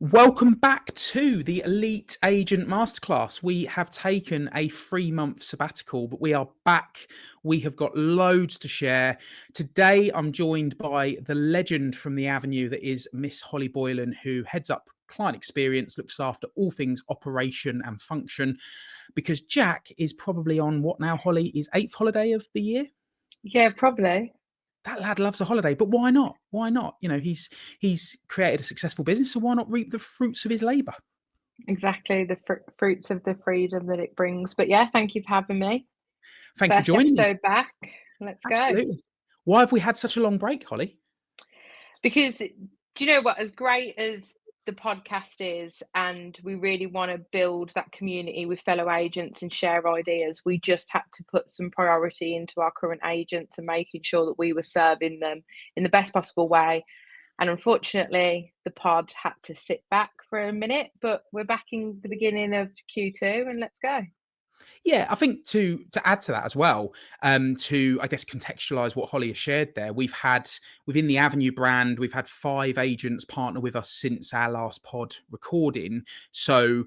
Welcome back to the Elite Agent Masterclass. We have taken a 3-month sabbatical, but we are back. We have got loads to share. Today, I'm joined by the legend from the Avenue that is Miss Holly Boylan, who heads up client experience, looks after all things operation and function, because Jack is probably on what now, Holly, is 8th holiday of the year? Yeah, probably. That lad loves a holiday, but why not? Why not? You know, he's created a successful business, so why not reap the fruits of his labor? Exactly the fruits of the freedom that it brings. But yeah, thank you for having me. Thank you for First joining me. episode back. Let's go. Absolutely. Why have we had such a long break, Holly? Because do you know what? As great as the podcast is, and we really want to build that community with fellow agents and share ideas, we just had to put some priority into our current agents and making sure that we were serving them in the best possible way. And unfortunately, the pod had to sit back for a minute, but we're back in the beginning of Q2 and let's go. Yeah, I think to add to that as well, to I guess contextualize what Holly has shared there, we've had within the Avenue brand, we've had 5 agents partner with us since our last pod recording. So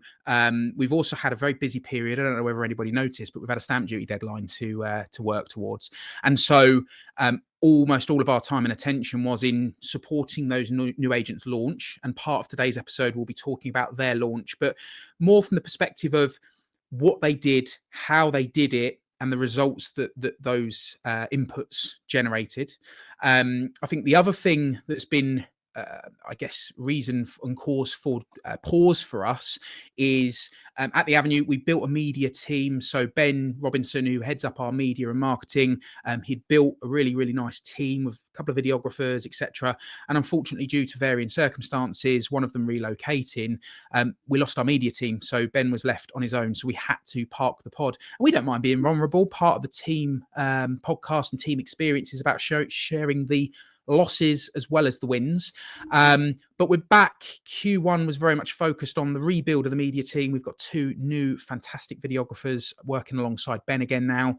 we've also had a very busy period. I don't know whether anybody noticed, but we've had a stamp duty deadline to work towards, and so almost all of our time and attention was in supporting those new agents launch. And part of today's episode, we'll be talking about their launch, but more from the perspective of what they did, how they did it, and the results that those inputs generated. I think the other thing that's been, I guess, reason and cause for pause for us is at the Avenue, we built a media team. So Ben Robinson, who heads up our media and marketing, he'd built a really, really nice team with a couple of videographers, etc. And unfortunately, due to varying circumstances, one of them relocating, we lost our media team. So Ben was left on his own. So we had to park the pod. And we don't mind being vulnerable. Part of the team podcast and team experience is about sharing the losses as well as the wins. But we're back. Q1 was very much focused on the rebuild of the media team. We've got 2 new fantastic videographers working alongside Ben again now.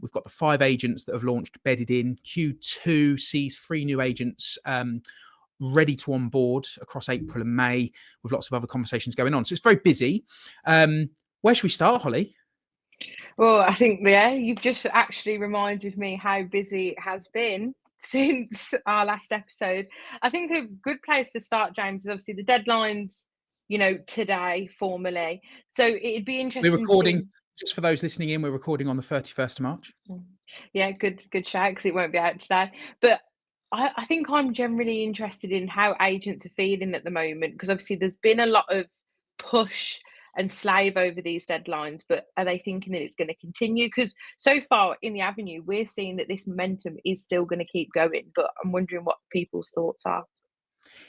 We've got the 5 agents that have launched bedded in. Q2 sees 3 new agents ready to onboard across April and May, with lots of other conversations going on. So it's very busy. Where should we start, Holly? Well, I think, yeah, you've just actually reminded me how busy it has been since our last episode. I think a good place to start, James, is obviously the deadlines, today formally. So it'd be We're interesting to see. recording, just for those listening in, we're recording on the 31st of March. Yeah, good shout, because it won't be out today. But I think I'm generally interested in how agents are feeling at the moment, because obviously there's been a lot of push and slave over these deadlines, but are they thinking that it's going to continue? Because so far in the Avenue, we're seeing that this momentum is still going to keep going, but I'm wondering what people's thoughts are.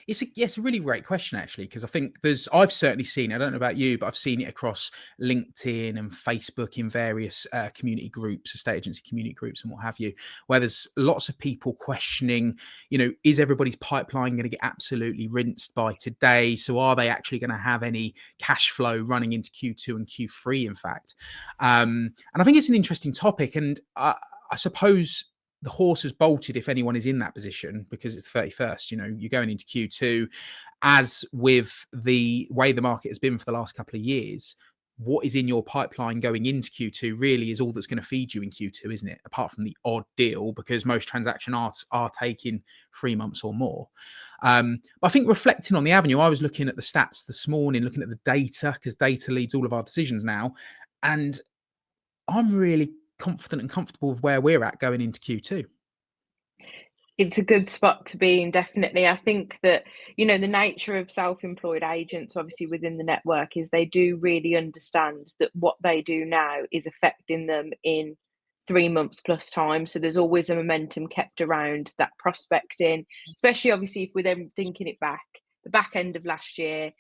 It's a really great question, actually, because I think I've certainly seen, I don't know about you, but I've seen it across LinkedIn and Facebook in various community groups, estate agency community groups and what have you, where there's lots of people questioning, is everybody's pipeline going to get absolutely rinsed by today? So are they actually going to have any cash flow running into Q2 and Q3, in fact? And I think it's an interesting topic. And I suppose the horse has bolted if anyone is in that position, because it's the 31st. You're going into Q2. As with the way the market has been for the last couple of years, what is in your pipeline going into Q2 really is all that's going to feed you in Q2, isn't it? Apart from the odd deal, because most transactions are taking 3 months or more. But I think reflecting on the Avenue, I was looking at the stats this morning, looking at the data, because data leads all of our decisions now. And I'm really confident and comfortable with where we're at going into Q2. It's a good spot to be in, definitely. I think that, the nature of self-employed agents, obviously within the network, is they do really understand that what they do now is affecting them in 3 months plus time. So there's always a momentum kept around that prospecting, especially obviously if we're then thinking it back, the back end of last year,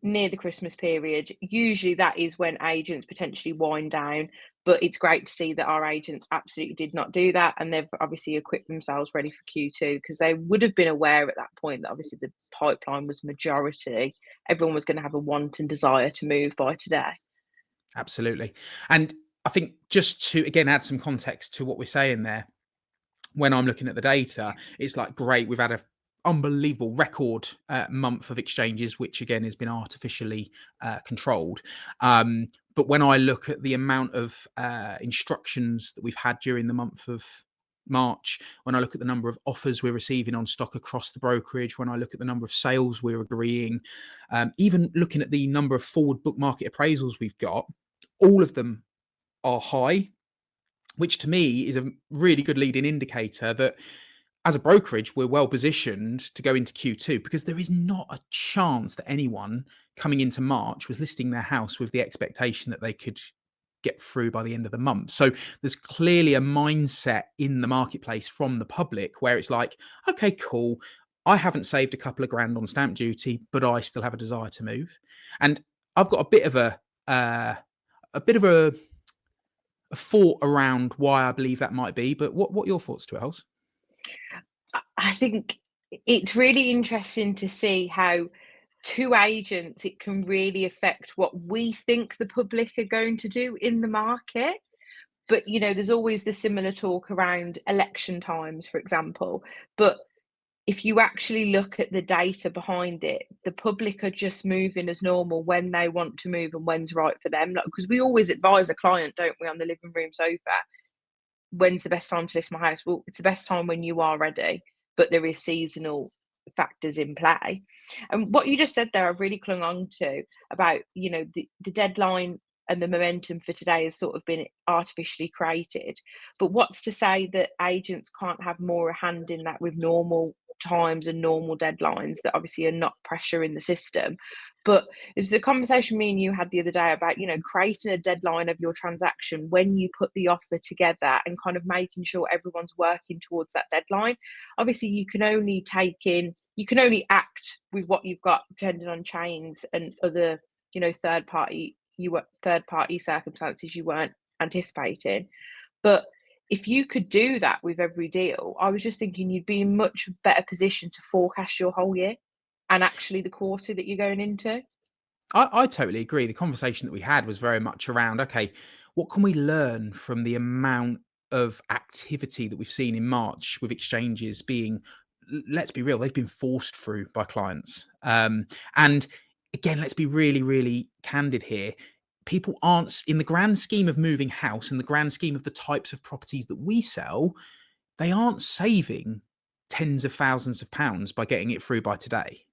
near the Christmas period. Usually that is when agents potentially wind down, but it's great to see that our agents absolutely did not do that, and they've obviously equipped themselves ready for Q2, because they would have been aware at that point that obviously the pipeline was majority. Everyone was going to have a want and desire to move by today. Absolutely. And I think just to, again, add some context to what we're saying there, when I'm looking at the data, it's like, great, we've had a unbelievable record month of exchanges, which again has been artificially controlled. But when I look at the amount of instructions that we've had during the month of March, when I look at the number of offers we're receiving on stock across the brokerage, when I look at the number of sales we're agreeing, even looking at the number of forward book market appraisals we've got, all of them are high, which to me is a really good leading indicator that as a brokerage, we're well positioned to go into Q2, because there is not a chance that anyone coming into March was listing their house with the expectation that they could get through by the end of the month. So there's clearly a mindset in the marketplace from the public where it's like, okay, cool. I haven't saved a couple of grand on stamp duty, but I still have a desire to move. And I've got a bit of a thought around why I believe that might be. But what are your thoughts to it, Els? I think it's really interesting to see how to agents it can really affect what we think the public are going to do in the market. But there's always the similar talk around election times, for example. But if you actually look at the data behind it, the public are just moving as normal when they want to move and when's right for them. Because we always advise a client, don't we, on the living room sofa, when's the best time to list my house? Well, it's the best time when you are ready, but there is seasonal factors in play. And what you just said there, I've really clung on to about, the deadline and the momentum for today has sort of been artificially created. But what's to say that agents can't have more a hand in that with normal times and normal deadlines that obviously are not pressure in the system? But it's a conversation me and you had the other day about, creating a deadline of your transaction when you put the offer together and kind of making sure everyone's working towards that deadline. Obviously, you can only act with what you've got, depending on chains and other, third party circumstances you weren't anticipating. But if you could do that with every deal, I was just thinking you'd be in much better position to forecast your whole year and actually the quarter that you're going into. I totally agree. The conversation that we had was very much around, okay, what can we learn from the amount of activity that we've seen in March with exchanges being, let's be real, they've been forced through by clients. And again, let's be really, really candid here. People aren't, in the grand scheme of moving house, in the grand scheme of the types of properties that we sell, they aren't saving tens of thousands of pounds by getting it through by today.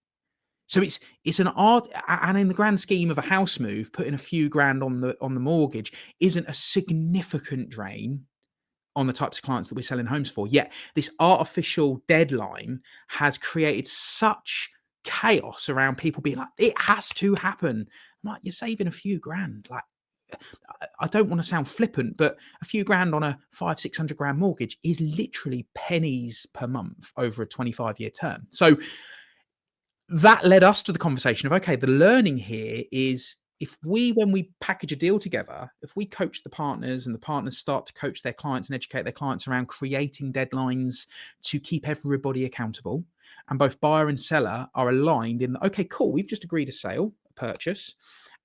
So it's an art, and in the grand scheme of a house move, putting a few grand on the mortgage isn't a significant drain on the types of clients that we're selling homes for. Yet this artificial deadline has created such chaos around people being like, it has to happen. I'm like, you're saving a few grand. Like, I don't want to sound flippant, but a few grand on a 500-600 grand mortgage is literally pennies per month over a 25-year term. So that led us to the conversation of, okay, the learning here is when we package a deal together, if we coach the partners and the partners start to coach their clients and educate their clients around creating deadlines to keep everybody accountable, and both buyer and seller are aligned in, okay, cool, we've just agreed a sale, a purchase,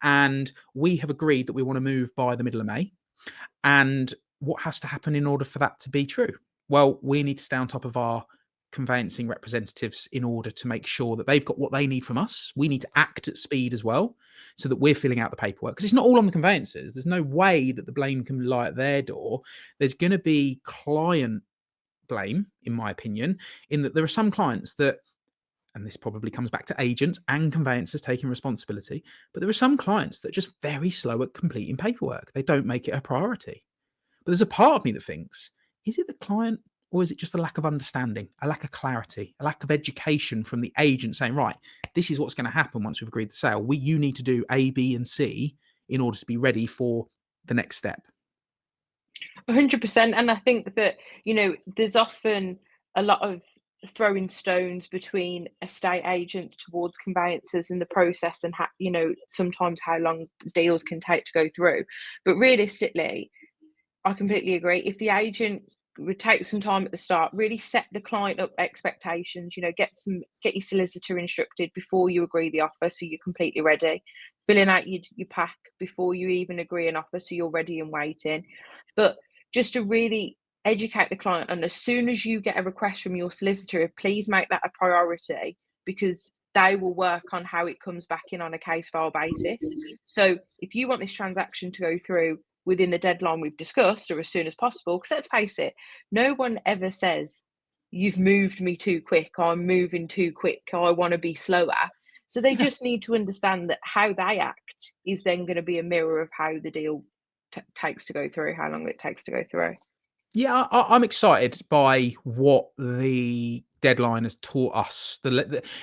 and we have agreed that we want to move by the middle of May. And what has to happen in order for that to be true? Well, we need to stay on top of our conveyancing representatives in order to make sure that they've got what they need from us. We need to act at speed as well, so that we're filling out the paperwork, because it's not all on the conveyancers. There's no way that the blame can lie at their door. There's going to be client blame, in my opinion, in that there are some clients that, and this probably comes back to agents and conveyancers taking responsibility, but there are some clients that are just very slow at completing paperwork. They don't make it a priority. But there's a part of me that thinks, is it the client, or is it just a lack of understanding, a lack of clarity, a lack of education from the agent saying, right, this is what's going to happen once we've agreed the sale. You need to do A, B, and C in order to be ready for the next step. 100%. And I think that, there's often a lot of throwing stones between estate agents towards conveyancers in the process, and sometimes how long deals can take to go through. But realistically, I completely agree. If the agent would take some time at the start, really set the client up expectations, get your solicitor instructed before you agree the offer, so you're completely ready. Filling out your pack before you even agree an offer, so you're ready and waiting. But just to really educate the client, and as soon as you get a request from your solicitor, please make that a priority, because they will work on how it comes back in on a case file basis. So if you want this transaction to go through within the deadline we've discussed, or as soon as possible, because let's face it, no one ever says, you've moved me too quick, I'm moving too quick, I want to be slower. So they Yeah. just need to understand that how they act is then going to be a mirror of how the deal takes to go through, how long it takes to go through. Yeah, I'm excited by what the deadline has taught us.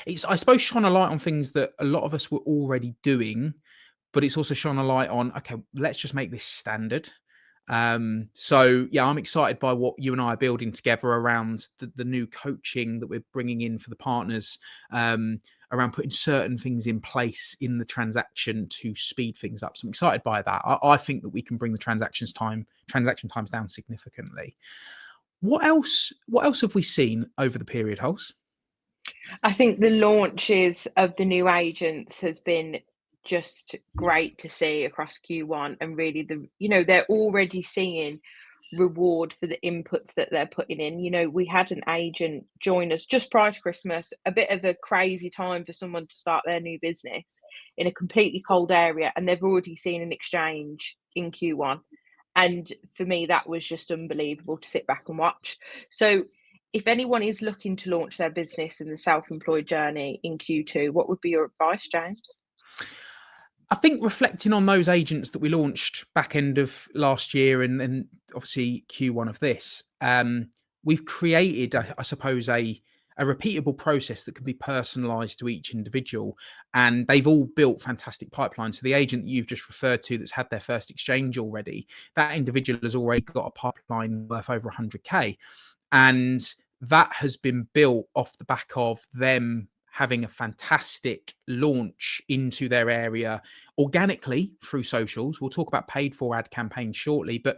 It's, I suppose, shone a light on things that a lot of us were already doing, but it's also shone a light on, okay, let's just make this standard. So yeah, I'm excited by what you and I are building together around the new coaching that we're bringing in for the partners, around putting certain things in place in the transaction to speed things up. So I'm excited by that. I think that we can bring the transaction times down significantly. What else have we seen over the period, Hulse? I think the launches of the new agents has been just great to see across Q1, and really they're already seeing reward for the inputs that they're putting in. We had an agent join us just prior to Christmas, a bit of a crazy time for someone to start their new business in a completely cold area, and they've already seen an exchange in Q1. And for me, that was just unbelievable to sit back and watch. So if anyone is looking to launch their business in the self-employed journey in Q2, what would be your advice, James? I think reflecting on those agents that we launched back end of last year and obviously Q1 of this, we've created, I suppose, a repeatable process that can be personalized to each individual. And they've all built fantastic pipelines. So the agent that you've just referred to that's had their first exchange already, that individual has already got a pipeline worth over 100K. And that has been built off the back of them having a fantastic launch into their area organically through socials. We'll talk about paid for ad campaigns shortly, but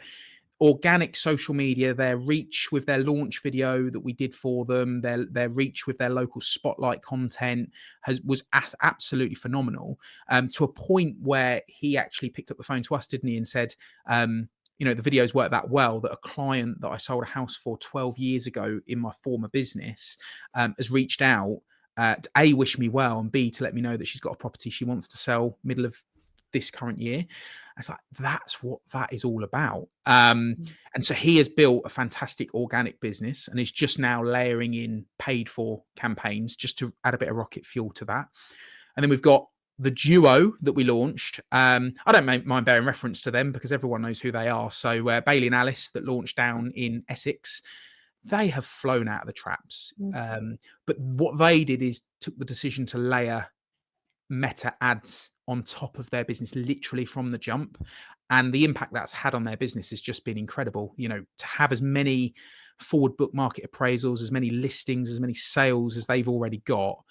organic social media, their reach with their launch video that we did for them, their reach with their local spotlight content was absolutely phenomenal, to a point where he actually picked up the phone to us, didn't he, and said, the videos work that well that a client that I sold a house for 12 years ago in my former business has reached out to A, wish me well, and B, to let me know that she's got a property she wants to sell middle of this current year. It's like, that's what that is all about. And so he has built a fantastic organic business and is just now layering in paid for campaigns just to add a bit of rocket fuel to that. And then we've got the duo that we launched. I don't mind bearing reference to them because everyone knows who they are. So Bailey and Alice, that launched down in Essex, they have flown out of the traps. But what they did is took the decision to layer meta ads on top of their business, literally from the jump. And the impact that's had on their business has just been incredible. To have as many forward book market appraisals, as many listings, as many sales as they've already got.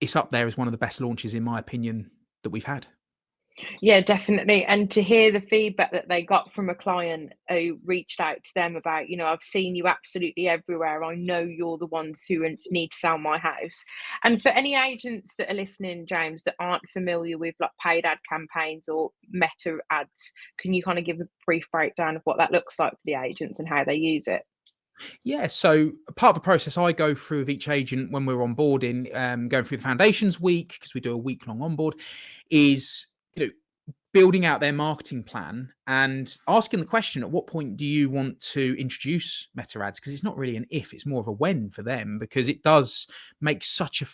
It's up there as one of the best launches, in my opinion, that we've had. Yeah, definitely. And to hear the feedback that they got from a client who reached out to them about, I've seen you absolutely everywhere. I know you're the ones who need to sell my house. And for any agents that are listening, James, that aren't familiar with like paid ad campaigns or meta ads, can you kind of give a brief breakdown of what that looks like for the agents and how they use it? Yeah, so part of the process I go through with each agent when we're onboarding, going through the foundations week, because we do a week-long onboard, is building out their marketing plan and asking the question, at what point do you want to introduce meta ads? Because it's not really an if, it's more of a when for them, because it does make such a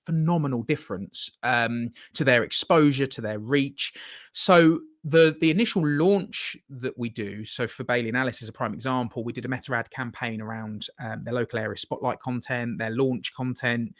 phenomenal difference to their exposure, to their reach. So the initial launch that we do, so for Bailey and Alice as a prime example, we did a meta ad campaign around their local area spotlight content, their launch content.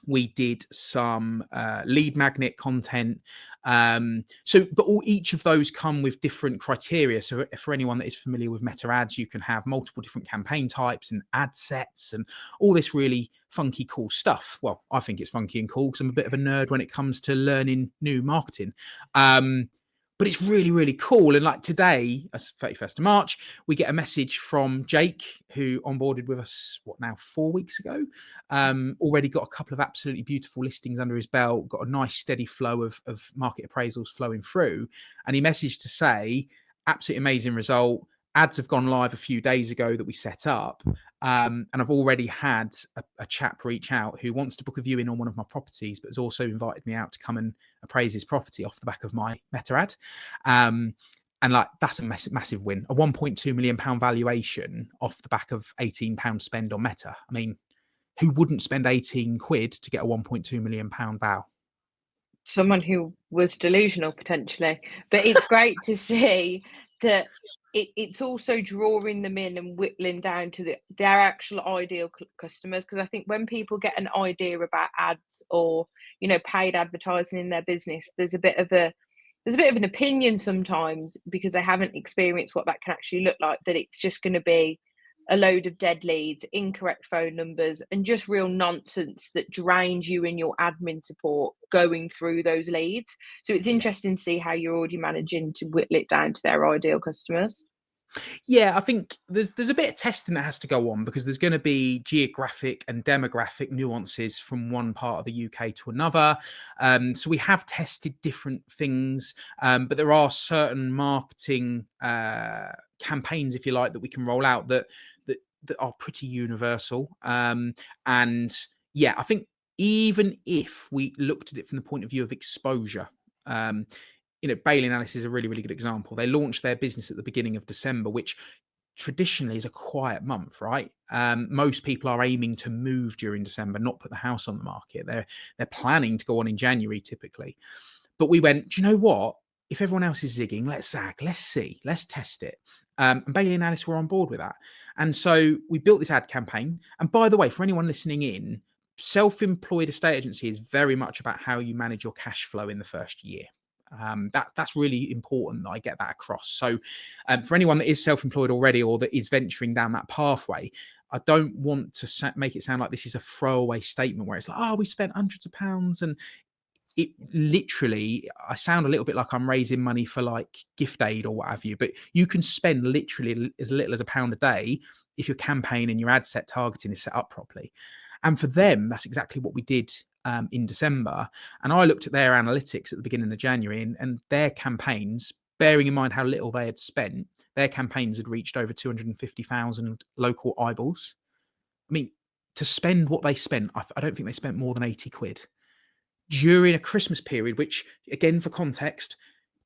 We did some lead magnet content. But each of those come with different criteria. So for anyone that is familiar with meta ads, you can have multiple different campaign types and ad sets and all this really funky, cool stuff. Well, I think it's funky and cool because I'm a bit of a nerd when it comes to learning new marketing. But it's really, really cool. And like today, as 31st of March, we get a message from Jake, who onboarded with us, 4 weeks ago. Already got a couple of absolutely beautiful listings under his belt, got a nice steady flow of market appraisals flowing through. And he messaged to say, absolutely amazing result. ads have gone live a few days ago that we set up. And I've already had a chap reach out who wants to book a viewing on one of my properties, but has also invited me out to come and appraise his property off the back of my meta ad. And like, that's a massive win. A 1.2 million pound valuation off the back of £18 spend on meta. I mean, who wouldn't spend 18 quid to get a 1.2 million pound vow? Someone who was delusional potentially, but it's great to see that it's also drawing them in and whittling down to their actual ideal customers. Because I think when people get an idea about ads or paid advertising in their business, there's a bit of an opinion sometimes because they haven't experienced what that can actually look like, that it's just going to be a load of dead leads, incorrect phone numbers, and just real nonsense that drains you in your admin support going through those leads. So it's interesting to see how you're already managing to whittle it down to their ideal customers. Yeah, I think there's a bit of testing that has to go on, because there's going to be geographic and demographic nuances from one part of the UK to another. So we have tested different things, but there are certain marketing campaigns, if you like, that we can roll out that are pretty universal. And yeah, I think even if we looked at it from the point of view of exposure, Bailey and Alice is a really, really good example. They launched their business at the beginning of December, which traditionally is a quiet month, right? Most people are aiming to move during December, not put the house on the market. They're planning to go on in January typically. But we went, do you know what? If everyone else is zigging, let's zag, let's see, let's test it. And Bailey and Alice were on board with that. And so we built this ad campaign. And by the way, for anyone listening in, self-employed estate agency is very much about how you manage your cash flow in the first year. That's really important that I get that across. So for anyone that is self-employed already or that is venturing down that pathway, I don't want to make it sound like this is a throwaway statement where it's like, oh, we spent hundreds of pounds. And it literally, I sound a little bit like I'm raising money for like gift aid or what have you, but you can spend literally as little as £1 a day if your campaign and your ad set targeting is set up properly. And for them, that's exactly what we did in December. And I looked at their analytics at the beginning of January, and their campaigns, bearing in mind how little they had spent, their campaigns had reached over 250,000 local eyeballs. I mean, to spend what they spent, I don't think they spent more than 80 quid during a Christmas period, which, again, for context,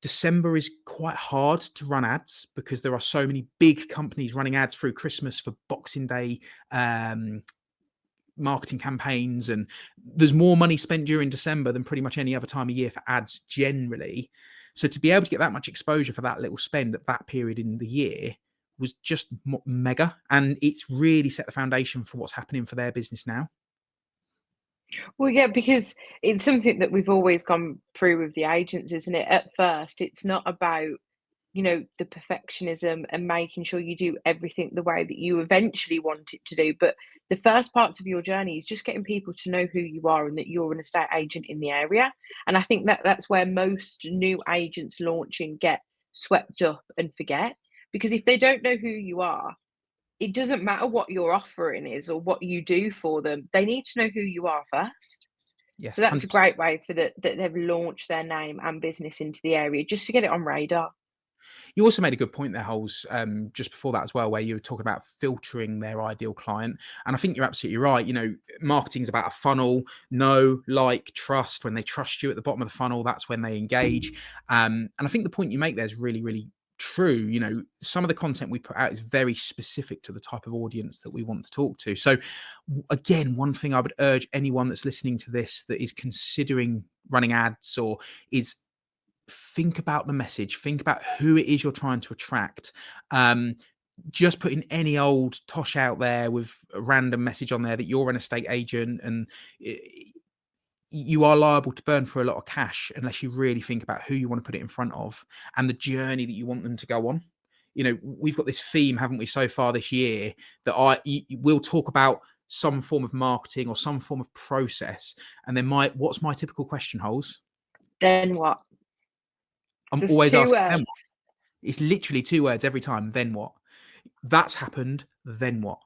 December is quite hard to run ads because there are so many big companies running ads through Christmas for Boxing Day marketing campaigns, and there's more money spent during December than pretty much any other time of year for ads generally. So to be able to get that much exposure for that little spend at that period in the year was just mega, and it's really set the foundation for what's happening for their business now. Well, yeah, because it's something that we've always gone through with the agents, isn't it? At first, it's not about, the perfectionism and making sure you do everything the way that you eventually want it to do. But the first parts of your journey is just getting people to know who you are and that you're an estate agent in the area. And I think that that's where most new agents launching get swept up and forget. Because if they don't know who you are, it doesn't matter what your offering is or what you do for them. They need to know who you are first. Yeah, So that's a 100%. great way that they've launched their name and business into the area, just to get it on radar. You also made a good point there, Holes, just before that as well, where you were talking about filtering their ideal client. And I think you're absolutely right. Marketing is about a funnel: know, like, trust. When they trust you at the bottom of the funnel, that's when they engage. And I think the point you make there is really, really true. Some of the content we put out is very specific to the type of audience that we want to talk to. So again, one thing I would urge anyone that's listening to this that is considering running ads or is, think about the message, think about who it is you're trying to attract. Just putting any old tosh out there with a random message on there that you're an estate agent, and you are liable to burn through a lot of cash unless you really think about who you want to put it in front of and the journey that you want them to go on. We've got this theme, haven't we, so far this year, that we'll talk about some form of marketing or some form of process, and then what's my typical question, Holes? Then what? I'm Just always 2 asking words. them what. It's literally 2 words every time. Then what? That's happened. Then what?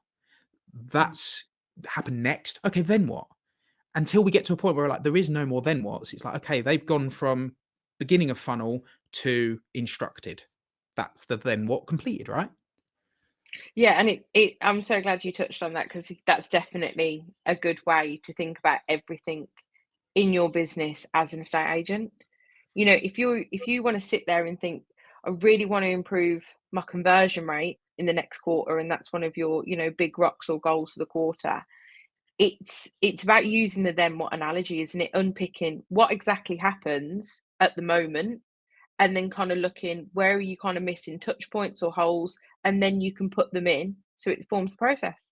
That's happened next. Okay, then what? Until we get to a point where we're like, there is no more then what's. It's like, okay, they've gone from beginning of funnel to instructed. That's the then what completed, right? Yeah, and I'm so glad you touched on that, because that's definitely a good way to think about everything in your business as an estate agent. You know, if you want to sit there and think, I really want to improve my conversion rate in the next quarter, and that's one of your, you know, big rocks or goals for the quarter. It's about using the then what analogy, isn't it? Unpicking what exactly happens at the moment, and then kind of looking where are you kind of missing touch points or holes, and then you can put them in so it forms the process.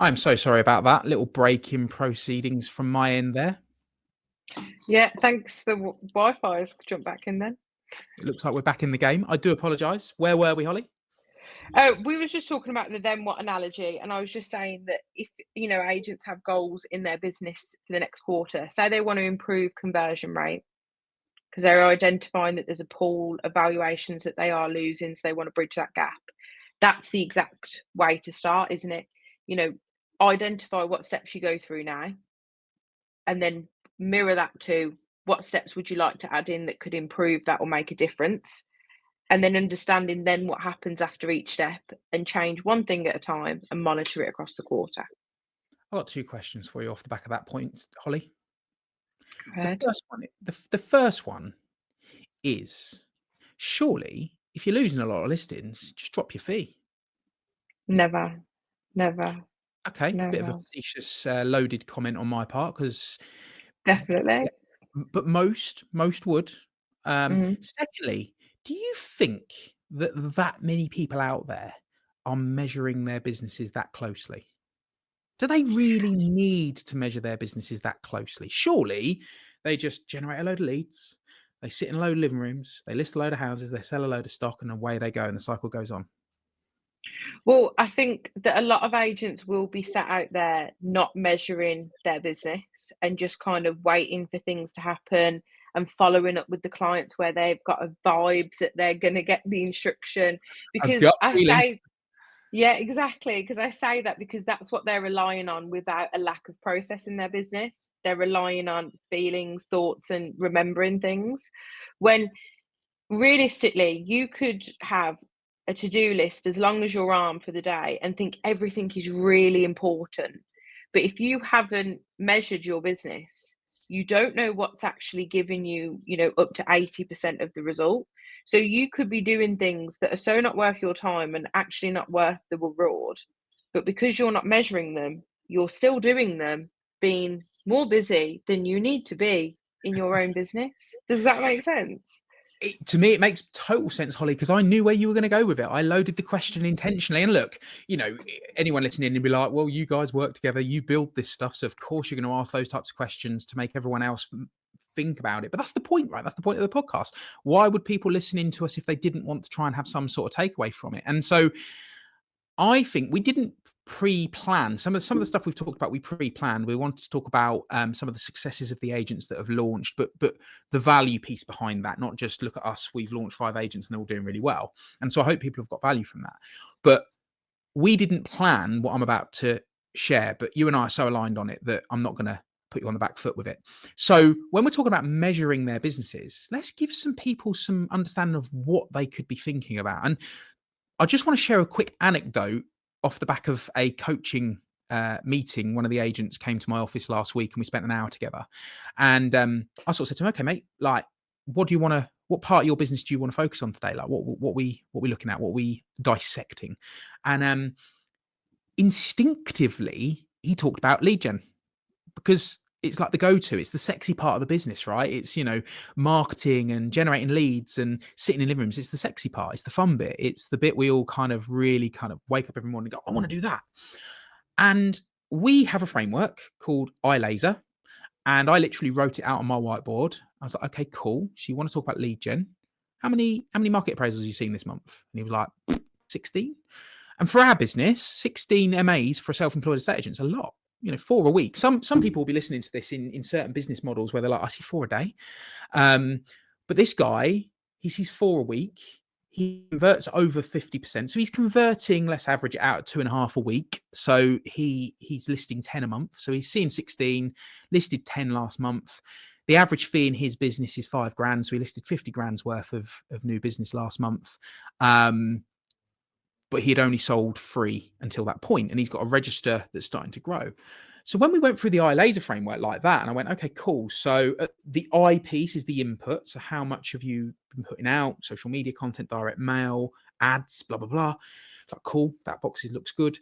I'm so sorry about that little break in proceedings from my end there. Yeah, thanks. The Wi-Fi has jumped back in then. It looks like we're back in the game. I do apologise. Where were we, Holly? Oh, we was just talking about the then what analogy, and I was just saying that if, you know, agents have goals in their business for the next quarter, say they want to improve conversion rate because they're identifying that there's a pool of valuations that they are losing, so they want to bridge that gap. That's the exact way to start, isn't it? You know, identify what steps you go through now, and then mirror that to what steps would you like to add in that could improve that or make a difference, and then understanding then what happens after each step, and change one thing at a time and monitor it across the quarter. I've got two questions for you off the back of that point, Holly. Go The ahead. first one, the first one is, surely if you're losing a lot of listings, just drop your fee. Never, never, Okay, bit of a never. facetious, loaded comment on my part because, yeah, Definitely. but most would. Mhm. Secondly, do you think that that many people out there are measuring their businesses that closely? Do they really need to measure their businesses that closely? Surely they just generate a load of leads, they sit in a load of living rooms, they list a load of houses, they sell a load of stock, and away they go, and the cycle goes on. Well, I think that a lot of agents will be sat out there not measuring their business and just kind of waiting for things to happen and following up with the clients where they've got a vibe that they're going to get the instruction. A Because gut I feeling. say, yeah, exactly. Because I say that because that's what they're relying on without a lack of process in their business. They're relying on feelings, thoughts, and remembering things. When realistically, you could have a to-do list as long as your arm for the day and think everything is really important. But if you haven't measured your business, you don't know what's actually giving you, you know, up to 80% of the result. So you could be doing things that are so not worth your time and actually not worth the reward. But because you're not measuring them, you're still doing them, being more busy than you need to be in your own business. Does that make sense? To me, it makes total sense, Holly, because I knew where you were going to go with it. I loaded the question intentionally. And look, anyone listening and be like, well, you guys work together, you build this stuff. So, of course, you're going to ask those types of questions to make everyone else think about it. But that's the point, right? That's the point of the podcast. Why would people listen in to us if they didn't want to try and have some sort of takeaway from it? And so, I think we didn't pre-plan some of the stuff we've talked about. We pre-planned. We wanted to talk about some of the successes of the agents that have launched, but the value piece behind that, not just look at us. We've launched 5 agents and they're all doing really well. And so I hope people have got value from that. But we didn't plan what I'm about to share. But you and I are so aligned on it that I'm not going to put you on the back foot with it. So when we're talking about measuring their businesses, let's give some people some understanding of what they could be thinking about. And I just want to share a quick anecdote off the back of a coaching meeting. One of the agents came to my office last week and we spent an hour together. And I sort of said to him, okay, mate, like, what part of your business do you want to focus on today? Like what we looking at, what we dissecting? And instinctively, he talked about lead gen because it's like the go-to. It's the sexy part of the business, right? It's, marketing and generating leads and sitting in living rooms. It's the sexy part. It's the fun bit. It's the bit we all kind of really kind of wake up every morning and go, I want to do that. And we have a framework called iLaser. And I literally wrote it out on my whiteboard. I was like, okay, cool. So you want to talk about lead gen? How many market appraisals have you seen this month? And he was like, 16. And for our business, 16 MAs for a self-employed estate agent is a lot. 4 a week. Some people will be listening to this in certain business models where they're like, I see 4 a day. But this guy, he sees 4 a week. He converts over 50%. So he's converting, let's average it out at 2.5 a week. So he's listing 10 a month. So he's seeing 16, listed 10 last month. The average fee in his business is 5 grand. So he listed 50 grand's worth of new business last month. but he had only sold 3 until that point, and he's got a register that's starting to grow. So when we went through the eye laser framework like that, and I went, okay, cool. So the I piece is the input. So how much have you been putting out? Social media content, direct mail, ads, blah, blah, blah. Like, cool. That box looks good.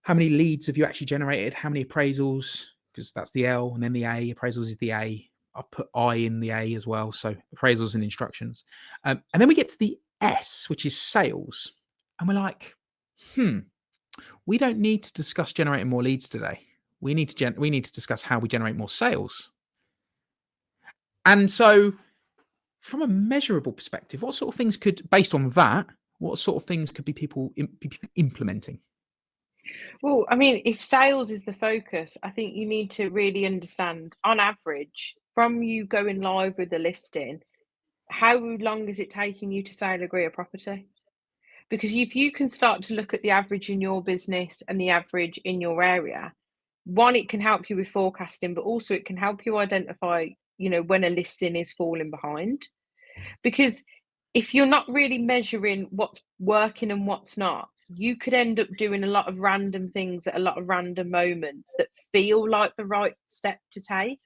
How many leads have you actually generated? How many appraisals? Because that's the L, and then the A. Appraisals is the A. I've put I in the A as well. So appraisals and instructions. And then we get to the S, which is sales. And we're like, we don't need to discuss generating more leads today. We need to discuss how we generate more sales. And so from a measurable perspective, what sort of things based on that, what sort of things could be people implementing? Well, I mean, if sales is the focus, I think you need to really understand, on average, from you going live with the listing, how long is it taking you to sale agree a property? Because if you can start to look at the average in your business and the average in your area, one, it can help you with forecasting, but also it can help you identify, when a listing is falling behind. Because if you're not really measuring what's working and what's not, you could end up doing a lot of random things at a lot of random moments that feel like the right step to take.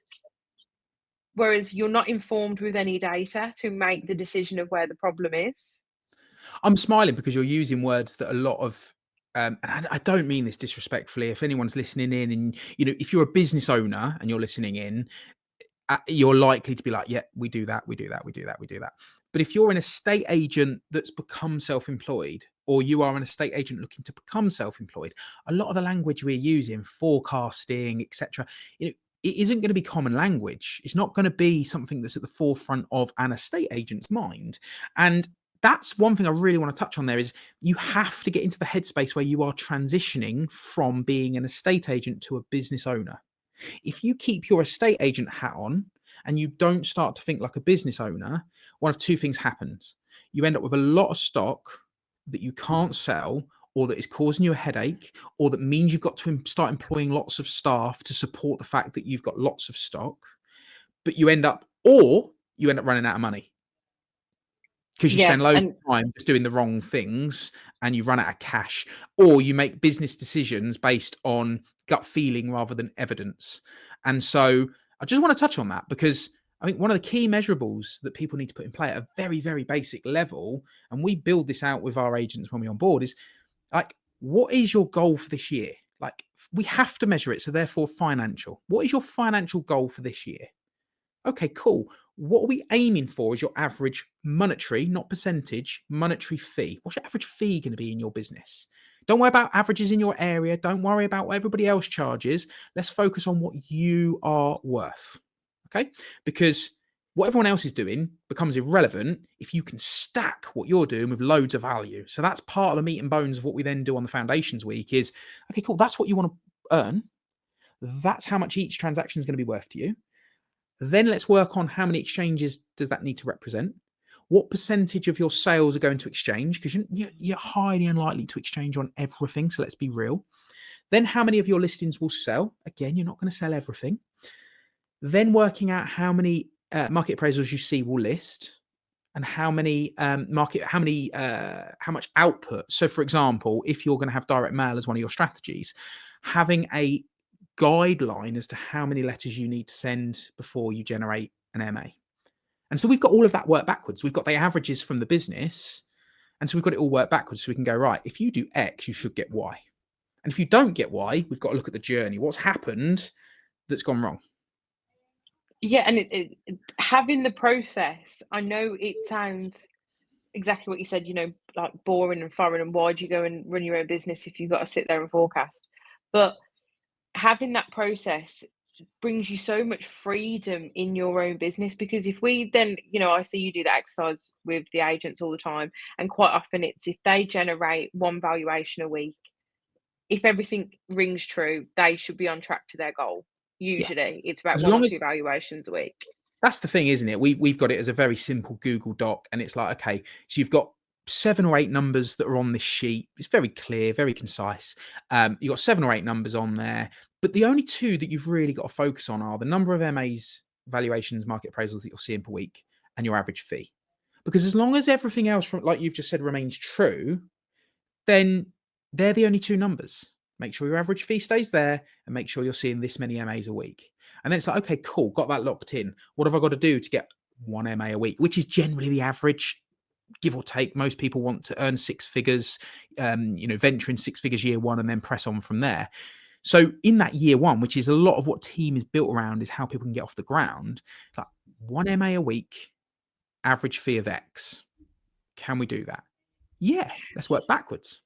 Whereas you're not informed with any data to make the decision of where the problem is. I'm smiling because you're using words that a lot of, and I don't mean this disrespectfully. If anyone's listening in, and if you're a business owner and you're listening in, you're likely to be like, yeah, we do that, we do that, we do that, we do that. But if you're an estate agent that's become self-employed, or you are an estate agent looking to become self-employed, a lot of the language we're using, forecasting, etc., it isn't going to be common language. It's not going to be something that's at the forefront of an estate agent's mind. And that's one thing I really want to touch on there is you have to get into the headspace where you are transitioning from being an estate agent to a business owner. If you keep your estate agent hat on and you don't start to think like a business owner, one of two things happens. You end up with a lot of stock that you can't sell, or that is causing you a headache, or that means you've got to start employing lots of staff to support the fact that you've got lots of stock, but you end up running out of money because you Yeah, spend loads and of time just doing the wrong things and you run out of cash, or you make business decisions based on gut feeling rather than evidence. And so I just want to touch on that because I think one of the key measurables that people need to put in play at a very, very basic level, and we build this out with our agents when we on board, is like, what is your goal for this year? Like, we have to measure it. So therefore financial. What is your financial goal for this year? Okay, cool. What are we aiming for is your average monetary, not percentage, monetary fee. What's your average fee going to be in your business? Don't worry about averages in your area. Don't worry about what everybody else charges. Let's focus on what you are worth. Okay? Because what everyone else is doing becomes irrelevant if you can stack what you're doing with loads of value. So that's part of the meat and bones of what we then do on the Foundations Week is, okay, cool. That's what you want to earn. That's how much each transaction is going to be worth to you. Then let's work on how many exchanges does that need to represent? What percentage of your sales are going to exchange? Because you're highly unlikely to exchange on everything. So let's be real. Then how many of your listings will sell? Again, you're not going to sell everything. Then working out how many market appraisals you see will list and how many how much output. So for example, if you're going to have direct mail as one of your strategies, having a guideline as to how many letters you need to send before you generate an MA. And so we've got all of that work backwards. We've got the averages from the business. And so we've got it all work backwards. So we can go, right, if you do X, you should get Y. And if you don't get Y, we've got to look at the journey. What's happened that's gone wrong? yeah, and having the process, I know it sounds exactly what you said, like boring and foreign, and why do you go and run your own business if you've got to sit there and forecast? But having that process brings you so much freedom in your own business, because if we then, I see you do that exercise with the agents all the time, and quite often it's if they generate one valuation a week, if everything rings true, they should be on track to their goal. Yeah. Usually it's about As one or long as two valuations a week. That's the thing, isn't it? We've got it as a very simple Google Doc, and it's like, okay, so you've got 7 or 8 numbers that are on this sheet. It's very clear, very concise. You've got 7 or 8 numbers on there, but the only 2 that you've really got to focus on are the number of MAs, valuations, market appraisals that you're seeing per week, and your average fee. Because as long as everything else, like you've just said, remains true, then they're the only two numbers. Make sure your average fee stays there and make sure you're seeing this many MAs a week. And then it's like, okay, cool, got that locked in. What have I got to do to get one MA a week, which is generally the average, give or take. Most people want to earn six figures, venture in six figures year one and then press on from there. So in that year one, which is a lot of what team is built around, is how people can get off the ground, like one MA a week, average fee of X. Can we do that? Yeah, let's work backwards.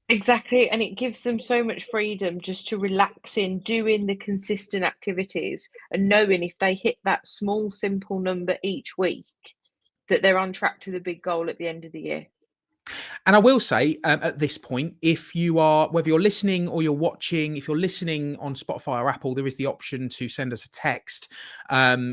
Exactly, and it gives them so much freedom just to relax in doing the consistent activities and knowing if they hit that small, simple number each week, that they're on track to the big goal at the end of the year. And I will say at this point, if you are, whether you're listening or you're watching, if you're listening on Spotify or Apple, there is the option to send us a text.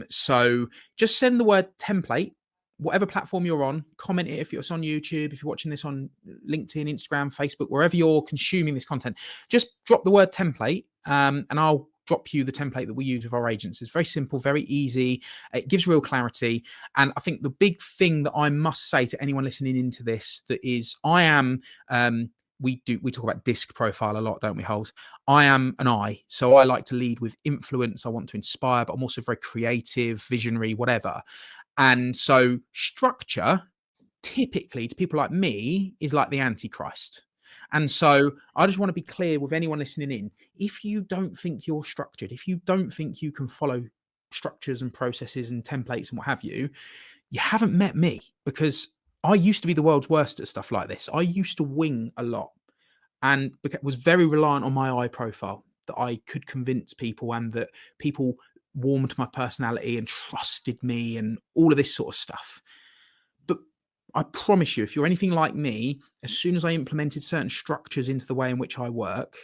So just send the word template, whatever platform you're on, comment it if it's on YouTube, if you're watching this on LinkedIn, Instagram, Facebook, wherever you're consuming this content, just drop the word template and I'll drop you the template that we use with our agents. It's very simple, very easy. It gives real clarity. And I think the big thing that I must say to anyone listening into this, that is, I am, we talk about disc profile a lot, don't we, Holes? I am an I. So I like to lead with influence. I want to inspire, but I'm also very creative, visionary, whatever. And so structure, typically to people like me, is like the Antichrist. And so I just want to be clear with anyone listening in. If you don't think you're structured, if you don't think you can follow structures and processes and templates and what have you, you haven't met me, because I used to be the world's worst at stuff like this. I used to wing a lot and was very reliant on my I profile, that I could convince people and that people warmed to my personality and trusted me and all of this sort of stuff. But I promise you, if you're anything like me, as soon as I implemented certain structures into the way in which I work,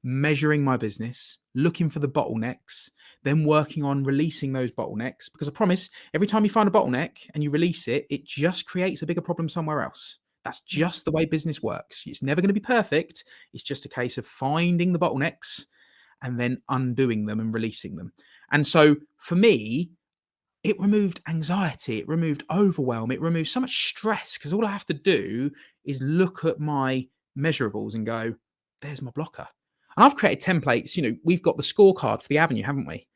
measuring my business, looking for the bottlenecks, then working on releasing those bottlenecks, because I promise every time you find a bottleneck and you release it, it just creates a bigger problem somewhere else. That's just the way business works. It's never going to be perfect. It's just a case of finding the bottlenecks and then undoing them and releasing them. And so for me, it removed anxiety, it removed overwhelm, it removed so much stress, because all I have to do is look at my measurables and go, there's my blocker. And I've created templates. We've got the scorecard for the Avenue, haven't we?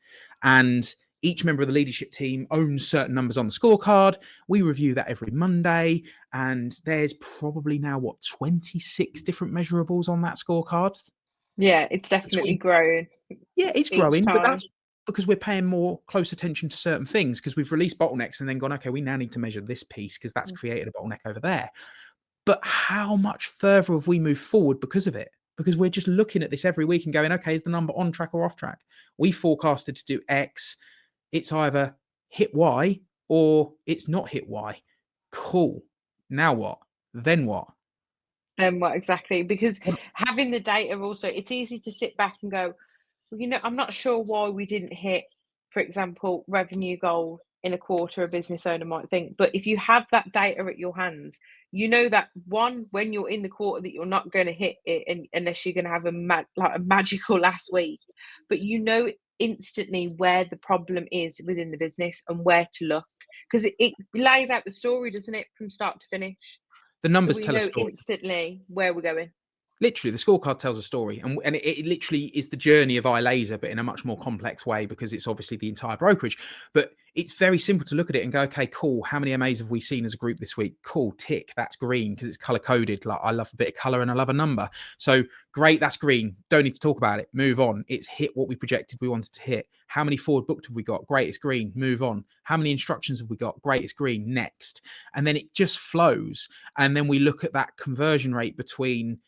And each member of the leadership team owns certain numbers on the scorecard. We review that every Monday. And there's probably now, 26 different measurables on that scorecard? Yeah, it's definitely grown. Yeah, it's growing, but that's because we're paying more close attention to certain things, because we've released bottlenecks and then gone, okay, we now need to measure this piece because that's created a bottleneck over there. But how much further have we moved forward because of it? Because we're just looking at this every week and going, okay, is the number on track or off track? We forecasted to do X. It's either hit Y or it's not hit Y. Cool. Now what? Then what? What exactly? Because having the data also, it's easy to sit back and go, well, I'm not sure why we didn't hit, for example, revenue goal in a quarter, a business owner might think. But if you have that data at your hands, you know that one, when you're in the quarter, that you're not going to hit it unless you're going to have a magical last week. But you know instantly where the problem is within the business and where to look, because it lays out the story, doesn't it, from start to finish? The numbers So we tell a know story. instantly where we're going. Literally, the scorecard tells a story, and it literally is the journey of iLaser, but in a much more complex way, because it's obviously the entire brokerage. But it's very simple to look at it and go, okay, cool. How many MAs have we seen as a group this week? Cool, tick. That's green because it's color coded. Like, I love a bit of color and I love a number. So great, that's green. Don't need to talk about it. Move on. It's hit what we projected we wanted to hit. How many forward booked have we got? Great, it's green. Move on. How many instructions have we got? Great, it's green. Next. And then it just flows. And then we look at that conversion rate between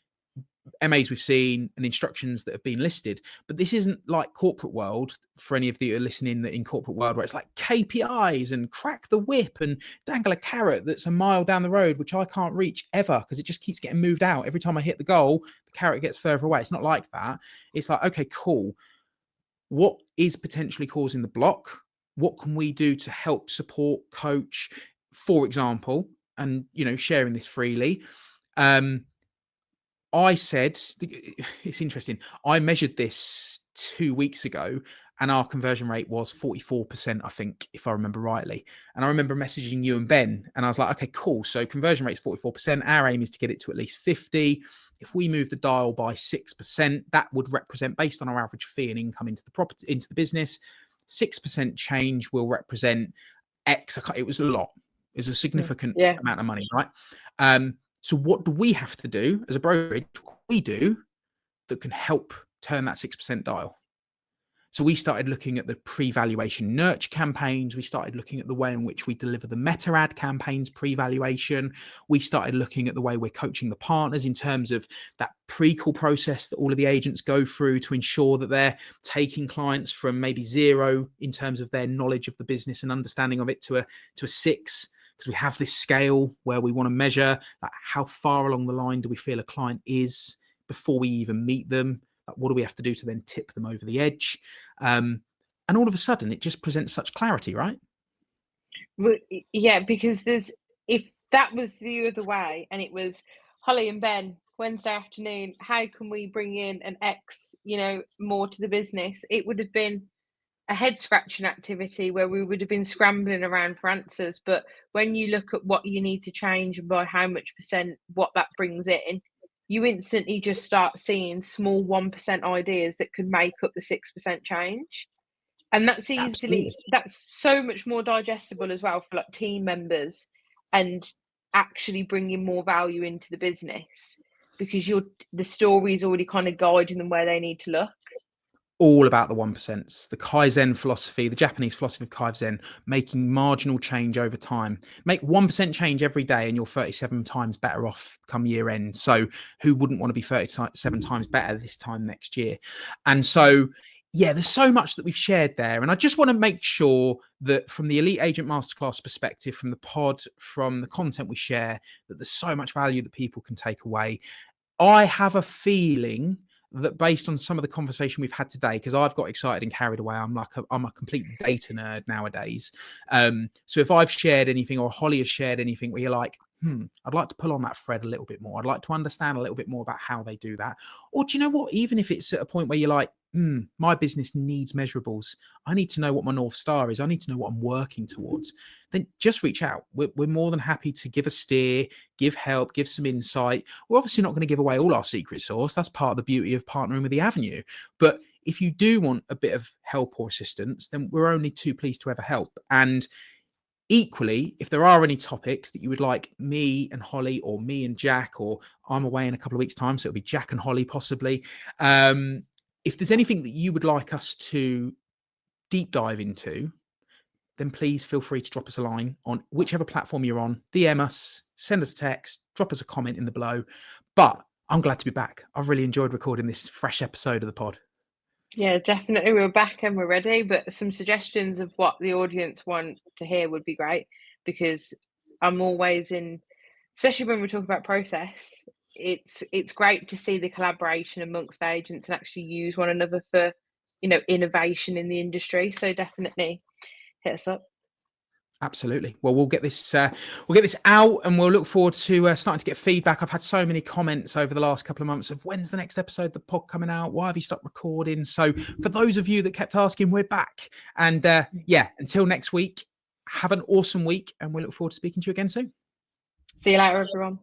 MAs we've seen and instructions that have been listed. But this isn't like corporate world, for any of you who are listening, that in corporate world where it's like KPIs and crack the whip and dangle a carrot that's a mile down the road, which I can't reach ever because it just keeps getting moved out. Every time I hit the goal, the carrot gets further away. It's not like that. It's like, okay, cool. What is potentially causing the block? What can we do to help support, coach, for example, and, sharing this freely? I said, it's interesting. I measured this 2 weeks ago and our conversion rate was 44%, I think, if I remember rightly. And I remember messaging you and Ben, and I was like, okay, cool. So conversion rate is 44%. Our aim is to get it to at least 50. If we move the dial by 6%, that would represent, based on our average fee and income into the property, into the business, 6% change will represent X. It was a lot. It was a significant amount of money, right? So what do we have to do as a brokerage? What we do that can help turn that 6% dial. So we started looking at the pre-valuation nurture campaigns. We started looking at the way in which we deliver the meta ad campaigns pre-valuation. We started looking at the way we're coaching the partners in terms of that pre-call process that all of the agents go through to ensure that they're taking clients from maybe 0 in terms of their knowledge of the business and understanding of it to a 6. Because we have this scale where we want to measure like how far along the line do we feel a client is before we even meet them. Like, what do we have to do to then tip them over the edge? And all of a sudden, it just presents such clarity, right? Well, yeah, because if that was the other way and it was Holly and Ben, Wednesday afternoon, how can we bring in an X, more to the business? It would have been a head scratching activity where we would have been scrambling around for answers. But when you look at what you need to change and by how much percent, what that brings in, you instantly just start seeing small 1% ideas that could make up the 6% change. And that's that's so much more digestible as well for like team members and actually bringing more value into the business because the story is already kind of guiding them where they need to look. All about the 1%, the Kaizen philosophy, the Japanese philosophy of Kaizen, making marginal change over time. Make 1% change every day and you're 37 times better off come year end. So who wouldn't want to be 37 times better this time next year? And so, yeah, there's so much that we've shared there. And I just want to make sure that from the Elite Agent Masterclass perspective, from the pod, from the content we share, that there's so much value that people can take away. I have a feeling that based on some of the conversation we've had today, because I've got excited and carried away, I'm a complete data nerd nowadays. So if I've shared anything or Holly has shared anything where you're like, I'd like to pull on that thread a little bit more. I'd like to understand a little bit more about how they do that. Or do you know what? Even if it's at a point where you're like, my business needs measurables. I need to know what my North Star is. I need to know what I'm working towards. Then just reach out. We're more than happy to give a steer, give help, give some insight. We're obviously not going to give away all our secret sauce. That's part of the beauty of partnering with the Avenue. But if you do want a bit of help or assistance, then we're only too pleased to ever help. And equally, if there are any topics that you would like me and Holly or me and Jack, or I'm away in a couple of weeks' time, so it'll be Jack and Holly possibly. If there's anything that you would like us to deep dive into, then please feel free to drop us a line on whichever platform you're on, DM us, send us a text, drop us a comment in the below. But I'm glad to be back. I've really enjoyed recording this fresh episode of the pod. Yeah, definitely. We're back and we're ready, but some suggestions of what the audience want to hear would be great, because I'm always especially when we talk about process, it's great to see the collaboration amongst the agents and actually use one another for, innovation in the industry. So definitely hit us up. Absolutely. Well, we'll get this out, and we'll look forward to starting to get feedback. I've had so many comments over the last couple of months of when's the next episode of the pod coming out? Why have you stopped recording? So for those of you that kept asking, we're back. And until next week, have an awesome week, and we look forward to speaking to you again soon. See you later, everyone.